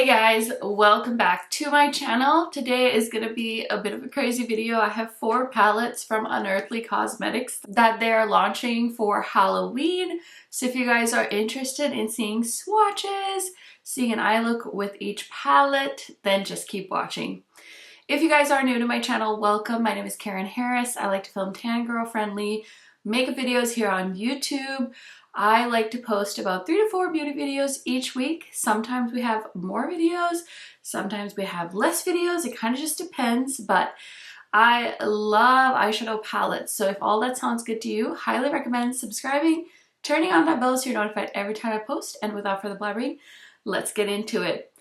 Hey guys, welcome back to my channel. Today is going to be a bit of a crazy video. I have 4 palettes from Unearthly Cosmetics that they're launching for Halloween. So if you guys are interested in seeing swatches, seeing an eye look with each palette, then just keep watching. If you guys are new to my channel, welcome. My name is KARENHARRIS. I like to film tan girl friendly makeup videos here on YouTube. I like to post about 3 to 4 beauty videos each week. Sometimes we have more videos, sometimes we have less videos. It kind of just depends, but I love eyeshadow palettes. So if all that sounds good to you, highly recommend subscribing, turning on that bell so you're notified every time I post. And without further blabbering, let's get into it.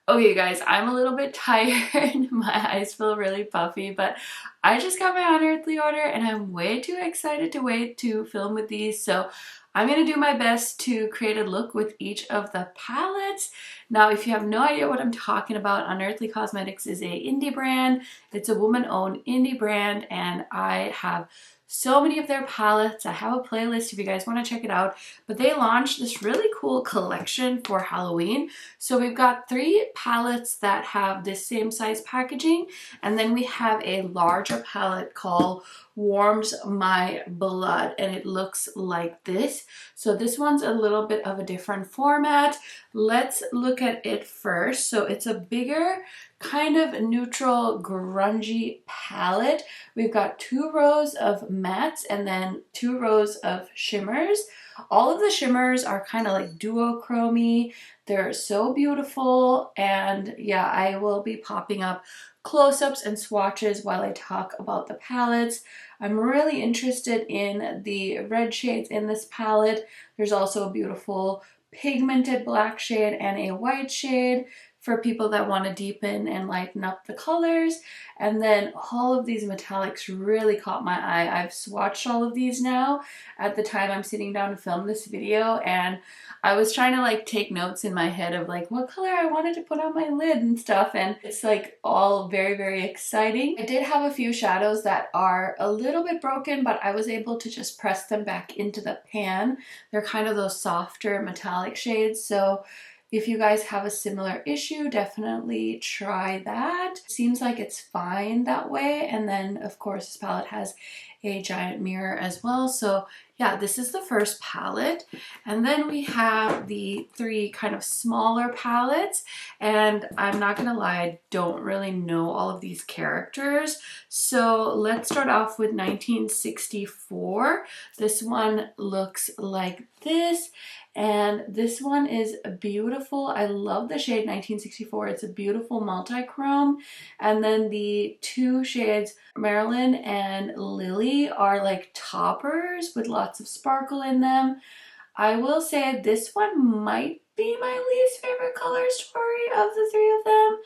Okay guys, I'm a little bit tired. My eyes feel really puffy, but I just got my Unearthly order and I'm way too excited to wait to film with these. So I'm going to do my best to create a look with each of the palettes. Now, if you have no idea what I'm talking about, Unearthly Cosmetics is a indie brand. It's a woman-owned indie brand, and I have so many of their palettes. I have a playlist if you guys want to check it out. But they launched this really cool collection for Halloween. So we've got 3 palettes that have this same size packaging, and then we have a larger palette called Warms My Blood, and it looks like this. So this one's a little bit of a different format. Let's look at it first. So it's a bigger, kind of neutral, grungy palette. We've got 2 rows of mattes and then 2 rows of shimmers. All of the shimmers are kind of like duochrome-y. They're so beautiful, and yeah, I will be popping up close-ups and swatches while I talk about the palettes. I'm really interested in the red shades in this palette. There's also a beautiful pigmented black shade and a white shade for people that want to deepen and lighten up the colors. And then all of these metallics really caught my eye. I've swatched all of these now at the time I'm sitting down to film this video, and I was trying to like take notes in my head of like what color I wanted to put on my lid and stuff, and it's like all very, very exciting. I did have a few shadows that are a little bit broken, but I was able to just press them back into the pan. They're kind of those softer metallic shades, so if you guys have a similar issue, definitely try that. Seems like it's fine that way. And then of course this palette has a giant mirror as well. So yeah, this is the first palette. And then we have the 3 kind of smaller palettes. And I'm not gonna lie, I don't really know all of these characters. So let's start off with 1964. This one looks like this. And this one is beautiful. I love the shade 1964. It's a beautiful multi-chrome. And then the 2 shades, Marilyn and Lily, are like toppers with lots of sparkle in them. I will say this one might be my least favorite color story of the 3 of them.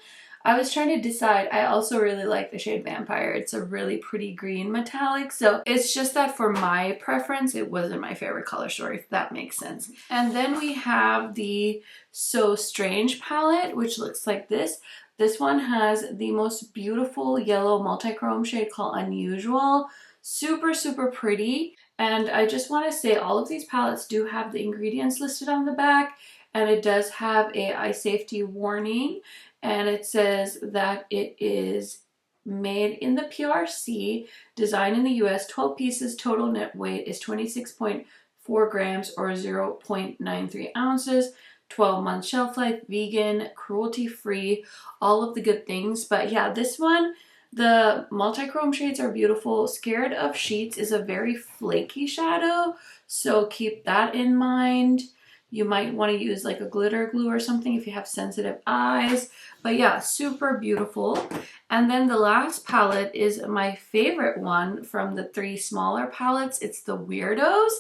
I was trying to decide. I also really like the shade Vampire. It's a really pretty green metallic. So it's just that for my preference, it wasn't my favorite color story, if that makes sense. And then we have the So Strange palette, which looks like this. This one has the most beautiful yellow multi-chrome shade called Unusual. Super, super pretty. And I just want to say all of these palettes do have the ingredients listed on the back, and it does have a eye safety warning. And it says that it is made in the PRC, designed in the US, 12 pieces, total net weight is 26.4 grams or 0.93 ounces, 12-month shelf life, vegan, cruelty-free, all of the good things. But yeah, this one, the multi-chrome shades are beautiful. Scared of Sheets is a very flaky shadow, so keep that in mind. You might want to use like a glitter glue or something if you have sensitive eyes. But yeah, super beautiful. And then the last palette is my favorite one from the 3 smaller palettes. It's the Weirdos.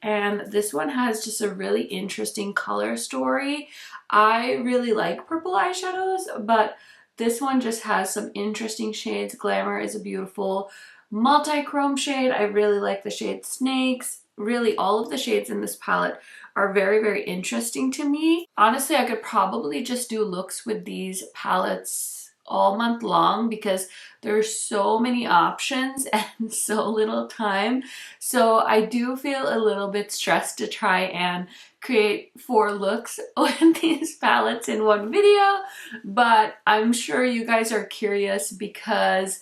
And this one has just a really interesting color story. I really like purple eyeshadows, but this one just has some interesting shades. Glamour is a beautiful multi-chrome shade. I really like the shade Snakes. Really, all of the shades in this palette are very, very interesting to me. Honestly, I could probably just do looks with these palettes all month long because there's so many options and so little time. So I do feel a little bit stressed to try and create 4 looks with these palettes in one video, but I'm sure you guys are curious because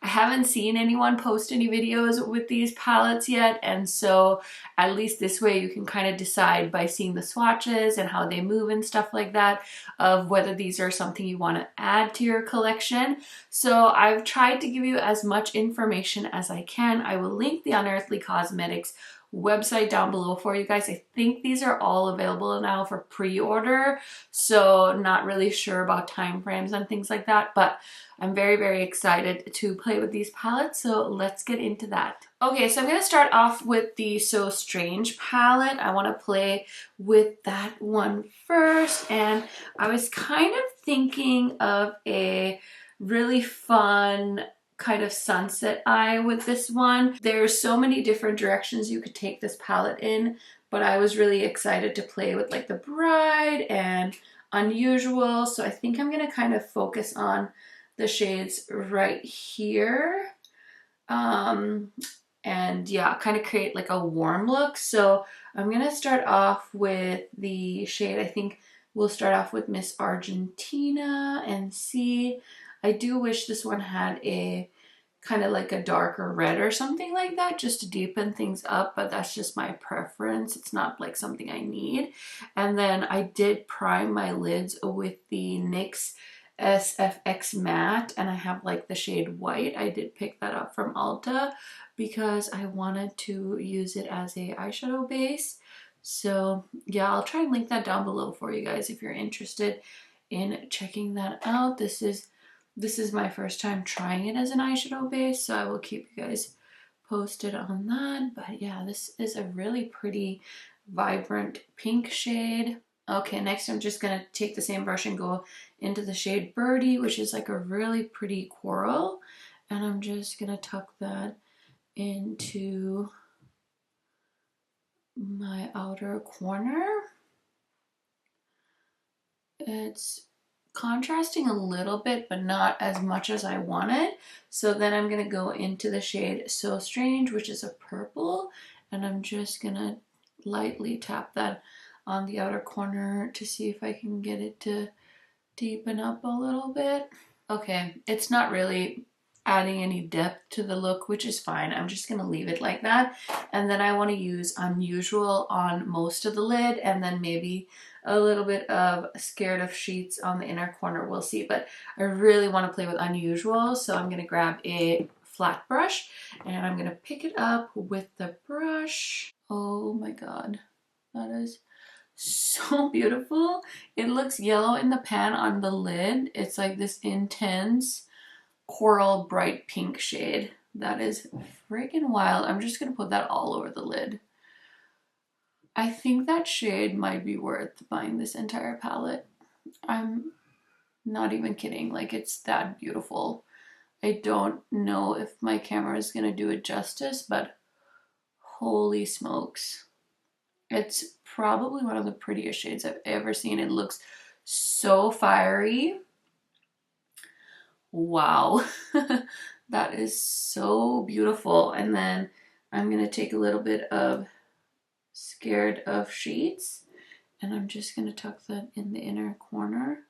I haven't seen anyone post any videos with these palettes yet, and so at least this way you can kind of decide by seeing the swatches and how they move and stuff like that of whether these are something you want to add to your collection. So I've tried to give you as much information as I can. I will link the Unearthly Cosmetics website down below for you guys. I think these are all available now for pre-order, so not really sure about time frames and things like that, but I'm very, very excited to play with these palettes, so let's get into that. Okay, so I'm going to start off with the So Strange palette. I want to play with that one first, and I was kind of thinking of a really fun kind of sunset eye with this one. There's so many different directions you could take this palette in, but I was really excited to play with like the Bride and Unusual, so I think I'm going to kind of focus on the shades right here, and yeah, kind of create like a warm look. So I'm gonna start off with the shade, I think we'll start off with Miss Argentina and see. I do wish this one had a kind of like a darker red or something like that just to deepen things up, but that's just my preference. It's not like something I need. And then I did prime my lids with the NYX SFX matte, and I have like the shade white. I did pick that up from Ulta because I wanted to use it as a eyeshadow base. So yeah, I'll try and link that down below for you guys if you're interested in checking that out. This is my first time trying it as an eyeshadow base, so I will keep you guys posted on that. But yeah, this is a really pretty vibrant pink shade. Okay, next I'm just gonna take the same brush and go into the shade Birdie, which is like a really pretty coral, and I'm just gonna tuck that into my outer corner. It's contrasting a little bit, but not as much as I wanted. So then I'm gonna go into the shade So Strange, which is a purple, and I'm just gonna lightly tap that on the outer corner to see if I can get it to deepen up a little bit. Okay, it's not really adding any depth to the look, which is fine. I'm just gonna leave it like that. And then I want to use Unusual on most of the lid, and then maybe a little bit of Scared of Sheets on the inner corner. We'll see, but I really want to play with Unusual, so I'm gonna grab a flat brush and I'm gonna pick it up with the brush. Oh my god, that is so beautiful. It looks yellow in the pan on the lid. It's like this intense coral bright pink shade. That is freaking wild. I'm just gonna put that all over the lid. I think that shade might be worth buying this entire palette. I'm not even kidding. Like, it's that beautiful. I don't know if my camera is gonna do it justice, but holy smokes. It's probably one of the prettiest shades I've ever seen. It looks so fiery. Wow. That is so beautiful. And then I'm going to take a little bit of Scared of Sheets, and I'm just going to tuck that in the inner corner.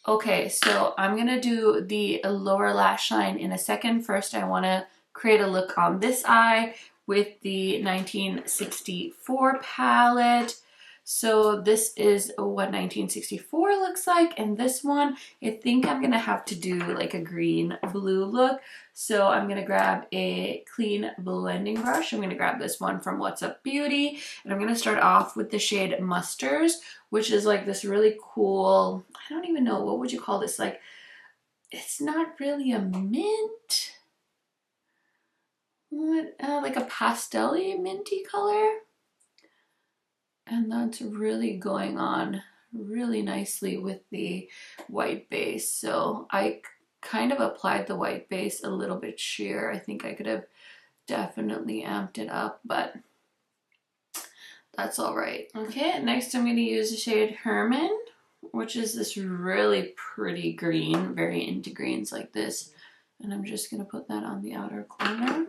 Okay, so I'm going to do the lower lash line in a second. First, I want to create a look on this eye with the 1964 palette. So this is what 1964 looks like, and this one, I think I'm gonna have to do like a green blue look. So I'm gonna grab a clean blending brush. I'm gonna grab this one from What's Up Beauty, and I'm gonna start off with the shade Mustards, which is like this really cool, I don't even know, what would you call this? Like, it's not really a mint. What, like a pastel-y minty color. And that's really going on really nicely with the white base. So I kind of applied the white base a little bit sheer. I think I could have definitely amped it up, but that's all right. Okay, next I'm going to use the shade Herman. which is this really pretty green, very into greens like this. And I'm just gonna put that on the outer corner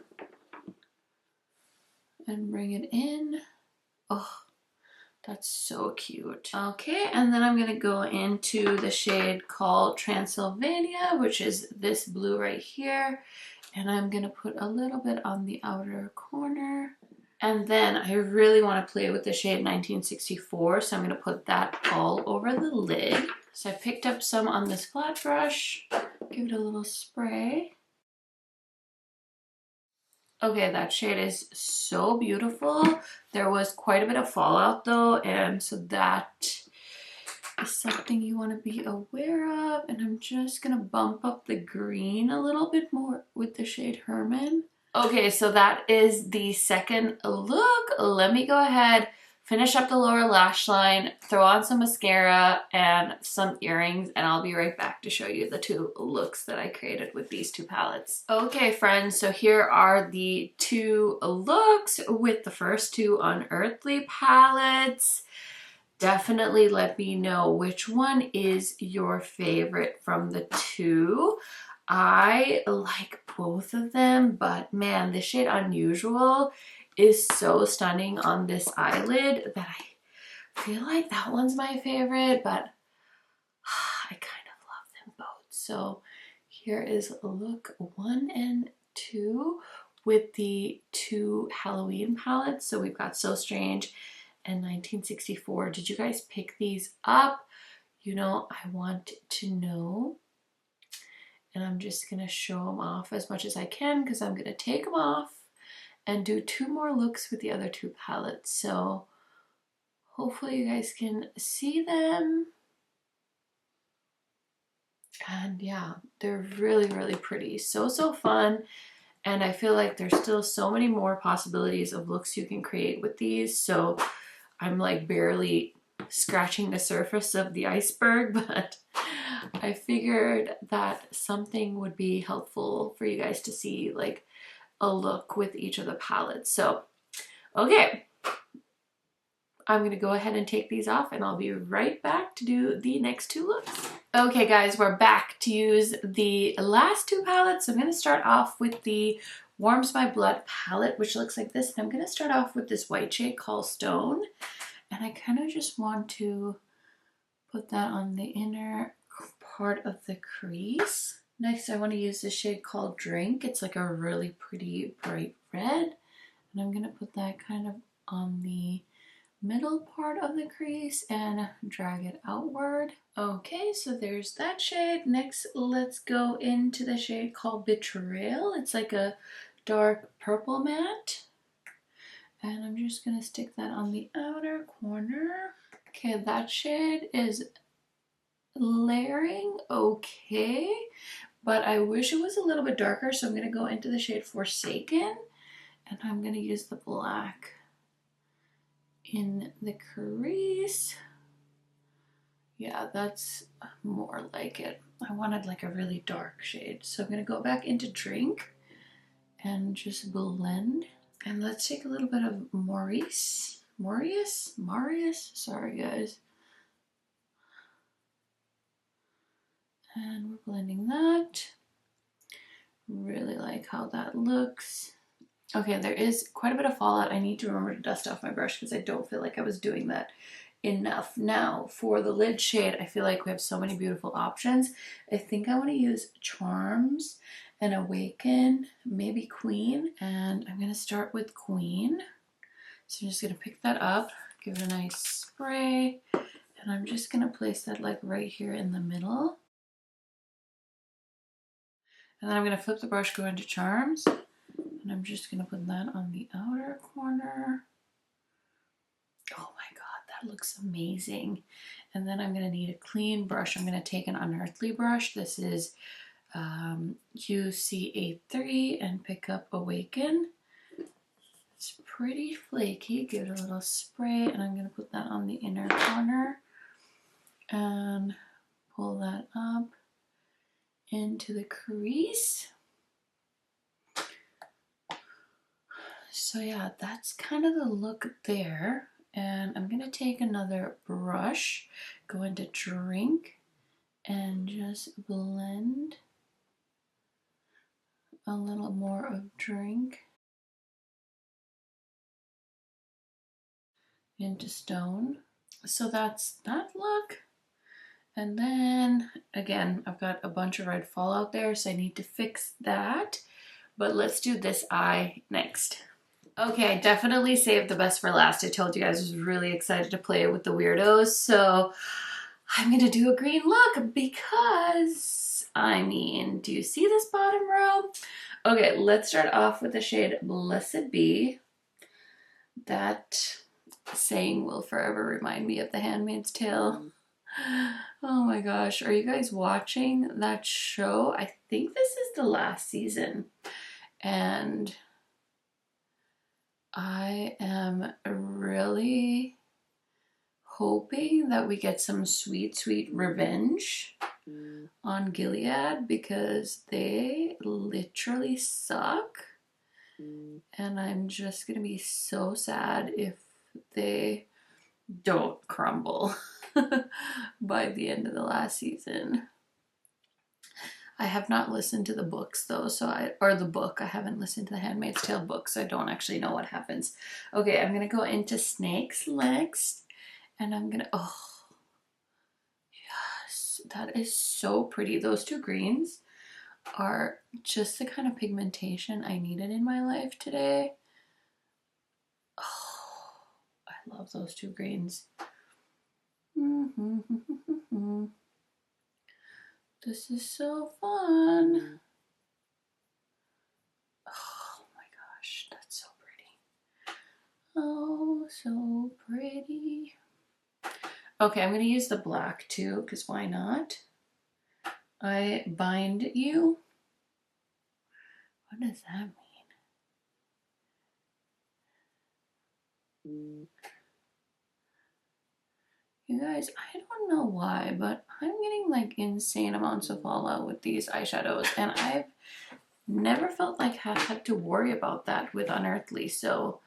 and bring it in. Oh, that's so cute. Okay, and then I'm gonna go into the shade called Transylvania, which is this blue right here. And I'm gonna put a little bit on the outer corner. And then I really want to play with the shade 1964, so I'm going to put that all over the lid. So I picked up some on this flat brush, give it a little spray. Okay, that shade is so beautiful. There was quite a bit of fallout though, and so that is something you want to be aware of. And I'm just going to bump up the green a little bit more with the shade Herman. Okay, so that is the second look. Let me go ahead, finish up the lower lash line, throw on some mascara and some earrings, and I'll be right back to show you the two looks that I created with these two palettes. Okay, friends, so here are the two looks with the first two Unearthly palettes. Definitely let me know which one is your favorite from the two. I like both of them, but man, the shade Unusual is so stunning on this eyelid that I feel like that one's my favorite, but I kind of love them both. So here is look 1 and 2 with the two Halloween palettes. So we've got So Strange and 1964. Did you guys pick these up? You know, I want to know. And I'm just going to show them off as much as I can because I'm going to take them off and do two more looks with the other two palettes. So hopefully you guys can see them. And yeah, they're really, really pretty. So fun. And I feel like there's still so many more possibilities of looks you can create with these. So I'm like barely scratching the surface of the iceberg, but I figured that something would be helpful for you guys to see, like a look with each of the palettes. So, okay, I'm gonna go ahead and take these off and I'll be right back to do the next two looks. Okay guys, we're back to use the last two palettes. I'm gonna start off with the Warms My Blood palette, which looks like this. And I'm gonna start off with this white shade called Stone. And I kind of just want to put that on the inner part of the crease. Next, I want to use this shade called Drink. It's like a really pretty bright red. And I'm going to put that kind of on the middle part of the crease and drag it outward. Okay, so there's that shade. Next, let's go into the shade called Betrayal. It's like a dark purple matte. And I'm just going to stick that on the outer corner. Okay, that shade is layering okay, but I wish it was a little bit darker, so I'm going to go into the shade Forsaken, and I'm going to use the black in the crease. Yeah, that's more like it. I wanted like a really dark shade, so I'm going to go back into Drink and just blend. And let's take a little bit of Marius, sorry guys. And we're blending that. Really like how that looks. Okay, there is quite a bit of fallout. I need to remember to dust off my brush because I don't feel like I was doing that enough. Now, for the lid shade, I feel like we have so many beautiful options. I think I want to use Charms and Awaken, maybe Queen. And I'm going to start with Queen. So I'm just going to pick that up, give it a nice spray, and I'm just going to place that like right here in the middle. And then I'm going to flip the brush, go into Charms, and I'm just going to put that on the outer corner. Oh my god, that looks amazing. And then I'm going to need a clean brush. I'm going to take an Unearthly brush. This is UC83 and pick up Awaken. It's pretty flaky. Give it a little spray, and I'm going to put that on the inner corner and pull that up into the crease. So yeah, that's kind of the look there. And I'm gonna take another brush, go into drink, and just blend a little more of drink into stone. So that's that look. And then again, I've got a bunch of red fallout there, so I need to fix that. But let's do this eye next. Okay, I definitely saved the best for last. I told you guys I was really excited to play with the Weirdos, so I'm gonna do a green look because, I mean, do you see this bottom row? Okay, let's start off with the shade Blessed Be. That saying will forever remind me of The Handmaid's Tale. Oh my gosh, are you guys watching that show? I think this is the last season, and I am really hoping that we get some sweet, sweet revenge on Gilead, because they literally suck. And I'm just gonna be so sad if they don't crumble by the end of the last season. I have not listened to the books though, I haven't listened to the Handmaid's Tale book, so I don't actually know what happens. Okay, I'm gonna go into Snakes next, and I'm gonna, oh, yes, that is so pretty. Those two greens are just the kind of pigmentation I needed in my life today. Oh, I love those two greens. This is so fun. Oh my gosh, that's so pretty. Oh, so pretty. Okay, I'm gonna use the black too, because why not? I bind you. What does that mean? You guys, I don't know why, but I'm getting like insane amounts of fallout with these eyeshadows, and I've never felt like I had to worry about that with Unearthly, so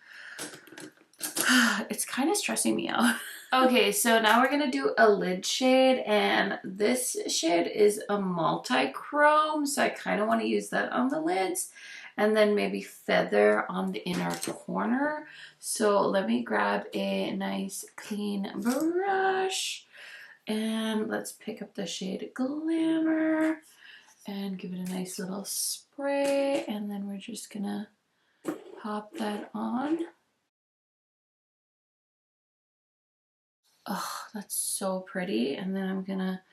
it's kind of stressing me out. Okay, so now we're gonna do a lid shade, and this shade is a multi-chrome, so I kind of want to use that on the lids, and then maybe feather on the inner corner. So let me grab a nice clean brush, and let's pick up the shade Glamour and give it a nice little spray, and then we're just gonna pop that on. Oh, that's so pretty. And then I'm gonna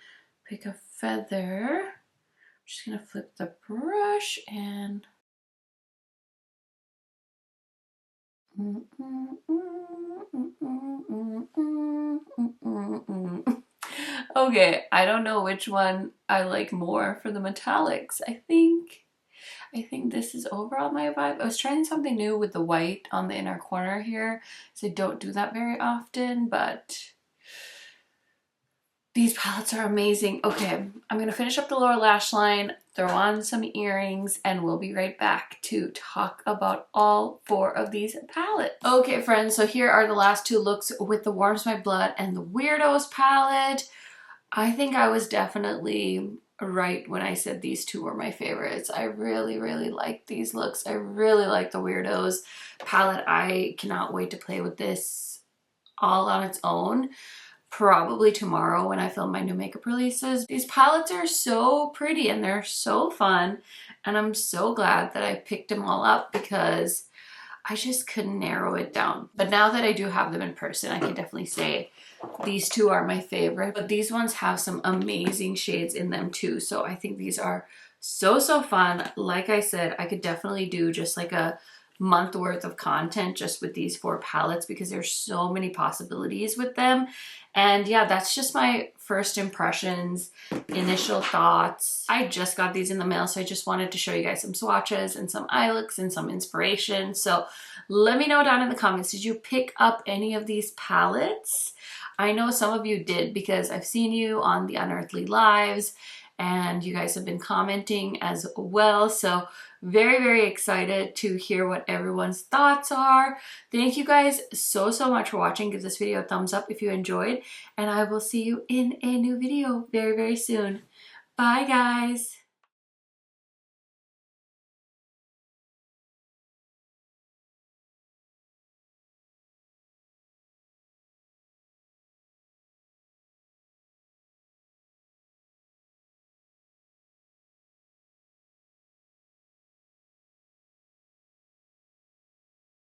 pick a feather. I'm just gonna flip the brush and okay, I don't know which one I like more for the metallics. I think this is overall my vibe. I was trying something new with the white on the inner corner here, so I don't do that very often, but these palettes are amazing. Okay, I'm gonna finish up the lower lash line, throw on some earrings, and we'll be right back to talk about all 4 of these palettes. Okay, friends, so here are the last 2 looks with the Warms My Blood and the Weirdos palette. I think I was definitely right when I said these 2 were my favorites. I really, really like these looks. I really like the Weirdos palette. I cannot wait to play with this all on its own. Probably tomorrow when I film my new makeup releases. These palettes are so pretty and they're so fun, and I'm so glad that I picked them all up because I just couldn't narrow it down. But now that I do have them in person, I can definitely say these 2 are my favorite, but these ones have some amazing shades in them too. So I think these are so fun. Like I said, I could definitely do just like a month worth of content just with these 4 palettes because there's so many possibilities with them. And yeah, that's just my first impressions, initial thoughts. I just got these in the mail, so I just wanted to show you guys some swatches and some eye looks and some inspiration. So let me know down in the comments, did you pick up any of these palettes? I know some of you did because I've seen you on the Unearthly lives, and you guys have been commenting as well. So very, very excited to hear what everyone's thoughts are. Thank you guys so much for watching. Give this video a thumbs up if you enjoyed, and I will see you in a new video very, very soon. Bye guys.